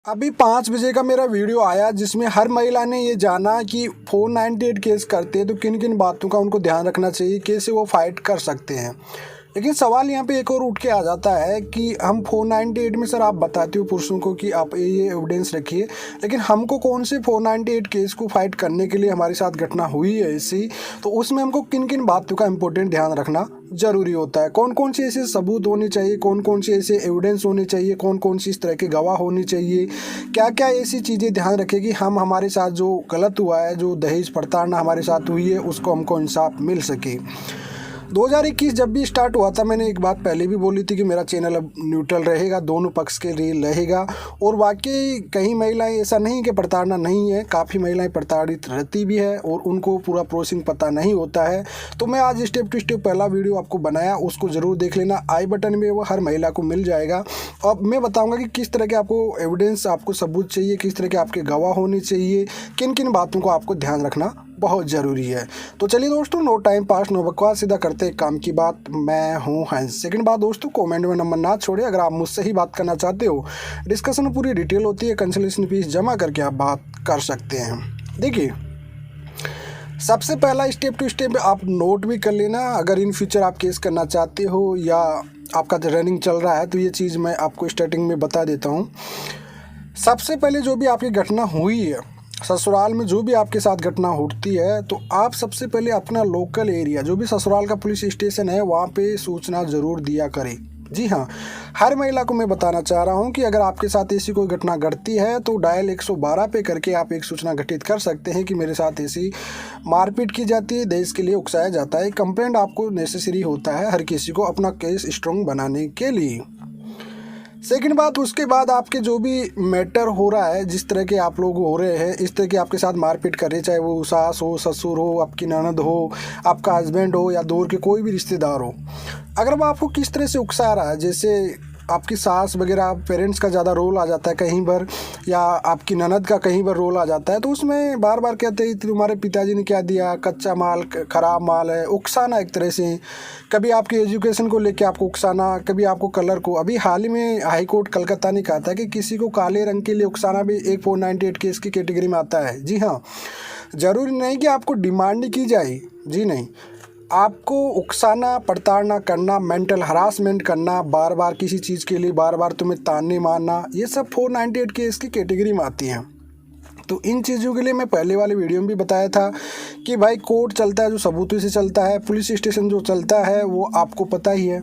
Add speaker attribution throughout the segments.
Speaker 1: अभी 5 बजे का मेरा वीडियो आया जिसमें हर महिला ने ये जाना कि 498 केस करते हैं तो किन किन बातों का उनको ध्यान रखना चाहिए, कैसे वो फाइट कर सकते हैं। लेकिन सवाल यहाँ पे एक और उठ के आ जाता है कि हम 498 में सर आप बताते हो पुरुषों को कि आप ये एविडेंस रखिए, लेकिन हमको कौन से 498 केस को फाइट करने के लिए हमारे साथ घटना हुई है ऐसी, तो उसमें हमको किन किन बातों का इंपॉर्टेंट ध्यान रखना ज़रूरी होता है। कौन कौन से ऐसे सबूत होने चाहिए, कौन कौन से ऐसे एविडेंस होने चाहिए, कौन कौन सी इस तरह के गवाह होनी चाहिए, क्या क्या ऐसी चीज़ें ध्यान रखें कि हम हमारे साथ जो गलत हुआ है, जो दहेज प्रताड़ना हमारे साथ हुई है, उसको हमको इंसाफ मिल सके। 2021 जब भी स्टार्ट हुआ था, मैंने एक बात पहले भी बोली थी कि मेरा चैनल अब न्यूट्रल रहेगा, दोनों पक्ष के लिए रहेगा। और वाकई कई महिलाएं ऐसा नहीं कि प्रताड़ना नहीं है, काफ़ी महिलाएं प्रताड़ित रहती भी है और उनको पूरा प्रोसेसिंग पता नहीं होता है। तो मैं आज स्टेप टू स्टेप पहला वीडियो आपको बनाया, उसको ज़रूर देख लेना। आई बटन में वो हर महिला को मिल जाएगा। अब मैं बताऊँगा कि किस तरह के आपको एविडेंस, आपको सबूत चाहिए, किस तरह के आपके गवाह होने चाहिए, किन किन बातों को आपको ध्यान रखना बहुत ज़रूरी है। तो चलिए दोस्तों, नो टाइम पास नो बकवास, सीधा करते हैं काम की बात। मैं हूं हंस। सेकंड बात दोस्तों, कमेंट में नंबर ना छोड़े अगर आप मुझसे ही बात करना चाहते हो। डिस्कशन में पूरी डिटेल होती है, कंसल्टेशन फीस जमा करके आप बात कर सकते हैं। देखिए, सबसे पहला स्टेप टू स्टेप आप नोट भी कर लेना। अगर इन फ्यूचर आप केस करना चाहते हो या आपका रनिंग चल रहा है तो ये चीज़ मैं आपको स्टार्टिंग में बता देता हूँ। सबसे पहले जो भी आपकी घटना हुई है ससुराल में, जो भी आपके साथ घटना होती है, तो आप सबसे पहले अपना लोकल एरिया, जो भी ससुराल का पुलिस स्टेशन है, वहाँ पे सूचना ज़रूर दिया करें। जी हाँ, हर महिला को मैं बताना चाह रहा हूँ कि अगर आपके साथ ऐसी कोई घटना घटती है तो डायल 112 पे करके आप एक सूचना घटित कर सकते हैं कि मेरे साथ ऐसी मारपीट की जाती है, दहेज के लिए उकसाया जाता है। कंप्लेंट आपको नेसेसरी होता है हर किसी को अपना केस स्ट्रॉन्ग बनाने के लिए। सेकंड बात, उसके बाद आपके जो भी मैटर हो रहा है, जिस तरह के आप लोग हो रहे हैं, इस तरह के आपके साथ मारपीट कर रहे, चाहे वो सास हो, ससुर हो, आपकी ननद हो, आपका हस्बैंड हो या दूर के कोई भी रिश्तेदार हो, अगर वो आपको किस तरह से उकसा रहा है, जैसे आपकी सास वगैरह, पेरेंट्स का ज़्यादा रोल आ जाता है कहीं पर, या आपकी ननद का कहीं पर रोल आ जाता है, तो उसमें बार बार कहते हैं तुम्हारे पिताजी ने क्या दिया, कच्चा माल, ख़राब माल है, उकसाना एक तरह से। कभी आपकी एजुकेशन को लेके आपको उकसाना, कभी आपको कलर को। अभी हाल ही में हाई कोर्ट कलकत्ता ने कहा था कि किसी को काले रंग के लिए उकसाना भी एक 498 केस की कैटेगरी में आता है। जी हाँ, ज़रूरी नहीं कि आपको डिमांड की जाए, जी नहीं, आपको उकसाना, प्रताड़ना करना, मेंटल हरासमेंट करना, बार बार किसी चीज़ के लिए बार बार तुम्हें ताने मारना, ये सब 498 केस की कैटेगरी में आती हैं। तो इन चीज़ों के लिए मैं पहले वाले वीडियो में भी बताया था कि भाई कोर्ट चलता है जो सबूतों से चलता है, पुलिस स्टेशन जो चलता है वो आपको पता ही है,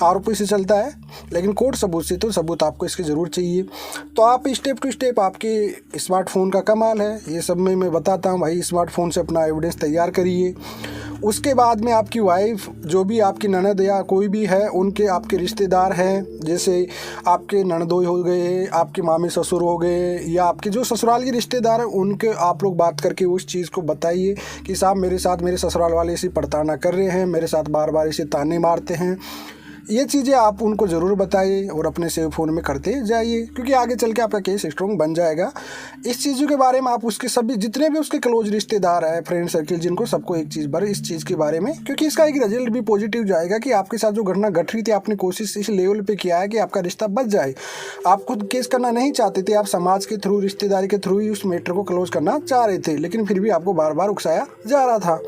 Speaker 1: आरोपी से चलता है, लेकिन कोर्ट सबूत से, तो सबूत आपको इसके ज़रूर चाहिए। तो आप स्टेप टू स्टेप, आपके स्मार्टफोन का कमाल है, ये सब में मैं बताता हूँ भाई, स्मार्टफोन से अपना एविडेंस तैयार करिए। उसके बाद में आपकी वाइफ, जो भी आपकी ननद या कोई भी है, उनके आपके रिश्तेदार हैं, जैसे आपके ननदोई हो गए, आपके मामे ससुर हो गए, या आपके जो ससुराल के रिश्तेदार हैं, उनके आप लोग बात करके उस चीज़ को बताइए कि साहब मेरे साथ मेरे ससुराल वाले ऐसी प्रताड़ना कर रहे हैं, मेरे साथ बार बार ऐसे ताने मारते हैं। ये चीज़ें आप उनको ज़रूर बताइए और अपने सेव फ़ोन में करते जाइए, क्योंकि आगे चल के आपका केस स्ट्रॉन्ग बन जाएगा। इस चीज़ों के बारे में आप उसके सभी जितने भी उसके क्लोज रिश्तेदार हैं, फ्रेंड सर्किल, जिनको सबको एक चीज़ बार इस चीज़ के बारे में, क्योंकि इसका एक रिजल्ट भी पॉजिटिव जाएगा कि आपके साथ जो घटना घट रही थी, आपने कोशिश इस लेवल पर किया है कि आपका रिश्ता बच जाए। आप खुद केस करना नहीं चाहते थे, आप समाज के थ्रू, रिश्तेदारी के थ्रू ही उस मैटर को क्लोज करना चाह रहे थे, लेकिन फिर भी आपको बार बार उकसाया जा रहा था।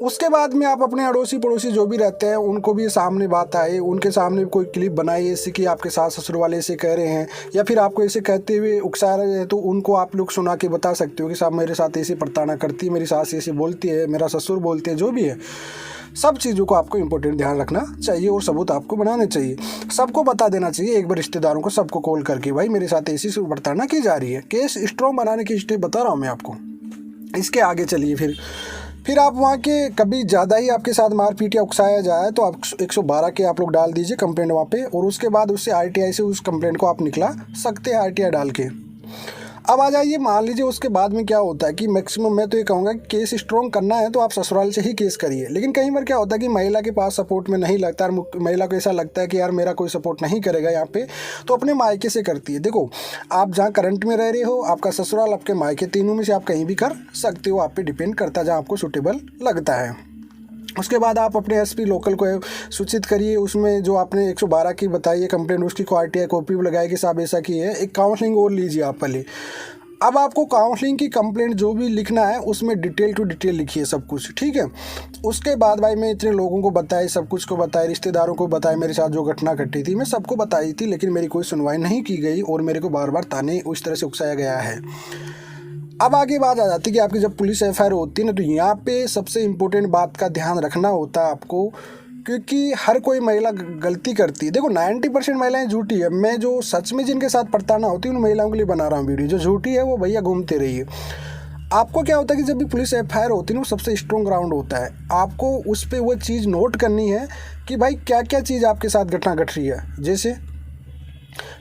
Speaker 1: उसके बाद में आप अपने अड़ोसी पड़ोसी जो भी रहते हैं उनको भी सामने बात आए, उनके सामने कोई क्लिप बनाइए ऐसे कि आपके सास ससुर वाले ऐसे कह रहे हैं, या फिर आपको ऐसे कहते हुए उकसा रहे हैं, तो उनको आप लोग सुना के बता सकते हो कि साहब मेरे साथ ऐसे प्रताड़ना करती है, मेरी सास ऐसे बोलती है, मेरा ससुर बोलते हैं, जो भी है। सब चीज़ों को आपको इंपॉर्टेंट ध्यान रखना चाहिए और सबूत आपको बनाने चाहिए। सबको बता देना चाहिए एक बार, रिश्तेदारों को सबको कॉल करके, भाई मेरे साथ ऐसी प्रताड़ना की जा रही है। केस स्ट्रॉन्ग बनाने की स्टेप बता रहा हूँ मैं आपको। इसके आगे चलिए, फिर आप वहाँ के कभी ज़्यादा ही आपके साथ मारपीट या उकसाया जाए तो आप 112 के आप लोग डाल दीजिए कंप्लेंट वहाँ पे, और उसके बाद उससे आरटीआई से उस कंप्लेंट को आप निकला सकते हैं, आरटीआई डाल के। अब आ जाइए, मान लीजिए उसके बाद में क्या होता है कि मैक्सिमम मैं तो ये कहूँगा कि केस स्ट्रॉन्ग करना है तो आप ससुराल से ही केस करिए। लेकिन कई बार क्या होता है कि महिला के पास सपोर्ट में नहीं लगता, महिला को ऐसा लगता है कि यार मेरा कोई सपोर्ट नहीं करेगा यहाँ पे, तो अपने मायके से करती है। देखो, आप जहाँ करंट में रह रहे हो, आपका ससुराल, आपके मायके, तीनों में से आप कहीं भी कर सकते हो, आप पे डिपेंड करता है जहाँ आपको सूटेबल लगता है। उसके बाद आप अपने एसपी लोकल को सूचित करिए, उसमें जो आपने 112 की बताई है कंप्लेंट, उसकी क्वालिटी कॉपी भी लगाए कि साहब ऐसा की है। एक काउंसलिंग और लीजिए आप पहले। अब आपको काउंसलिंग की कंप्लेंट जो भी लिखना है उसमें डिटेल टू डिटेल लिखिए सब कुछ, ठीक है। उसके बाद भाई मैं इतने लोगों को बताए, सब कुछ को बताए, रिश्तेदारों को बताए, मेरे साथ जो घटना घटी थी मैं सबको बताई थी, लेकिन मेरी कोई सुनवाई नहीं की गई और मेरे को बार बार ताने उस तरह से उकसाया गया है। अब आगे बात आ जाती है कि आपकी जब पुलिस एफआईआर होती है ना, तो यहाँ पे सबसे इम्पोर्टेंट बात का ध्यान रखना होता है आपको, क्योंकि हर कोई महिला गलती करती है। देखो 90% महिलाएं झूठी है। मैं जो सच में जिनके साथ प्रताड़ना होती है उन महिलाओं के लिए बना रहा हूँ वीडियो। जो झूठी है वो भैया घूमते रहिए। आपको क्या होता है कि जब भी पुलिस एफआईआर होती है ना, वो सबसे स्ट्रॉन्ग ग्राउंड होता है। आपको उस पर वो चीज़ नोट करनी है कि भाई क्या क्या चीज़ आपके साथ घटना घट रही है। जैसे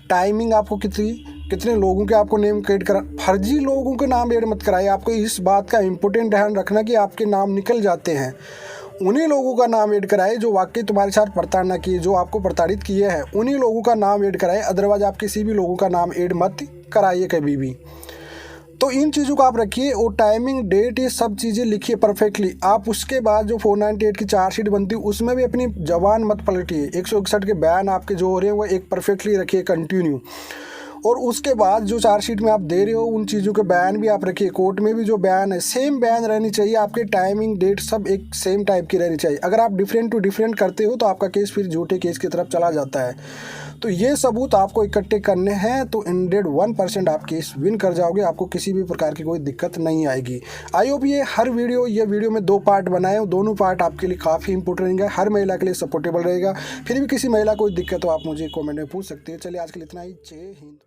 Speaker 1: टाइमिंग आपको कितने लोगों के आपको नेम ऐड करा, फर्जी लोगों के नाम ऐड मत कराइए। आपको इस बात का इम्पोर्टेंट ध्यान रखना कि आपके नाम निकल जाते हैं, उन्हीं लोगों का नाम ऐड कराए जो वाकई तुम्हारे साथ प्रताड़ना किए, जो आपको प्रताड़ित किए हैं, उन्हीं लोगों का नाम ऐड कराए। अदरवाइज आप किसी भी लोगों का नाम ऐड मत कराइए कभी भी। तो इन चीज़ों को आप रखिए और टाइमिंग, डेट, ये सब चीज़ें लिखिए परफेक्टली। आप उसके बाद जो 498 की चार्जशीट बनती है उसमें भी अपनी जबान मत पलटिए। 161 के बयान आपके जो हो रहे हैं वो एक परफेक्टली रखिए कंटिन्यू। और उसके बाद जो चार्जशीट में आप दे रहे हो उन चीज़ों के बयान भी आप रखिए। कोर्ट में भी जो बयान है सेम बयान रहनी चाहिए। आपके टाइमिंग, डेट सब एक सेम टाइप की रहनी चाहिए। अगर आप डिफरेंट टू डिफरेंट करते हो तो आपका केस फिर झूठे केस की तरफ चला जाता है। तो ये सबूत आपको इकट्ठे करने हैं तो 101% आप केस विन कर जाओगे। आपको किसी भी प्रकार की कोई दिक्कत नहीं आएगी। आई होप ये वीडियो में 2 पार्ट बनाए हो, दोनों पार्ट आपके लिए काफ़ी इंपॉर्टेंट रहेंगे, हर महिला के लिए सपोर्टेबल रहेगा। फिर भी किसी महिला को दिक्कत हो आप मुझे कमेंट में पूछ सकते हैं। चलिए आज के लिए इतना ही। जय हिंद।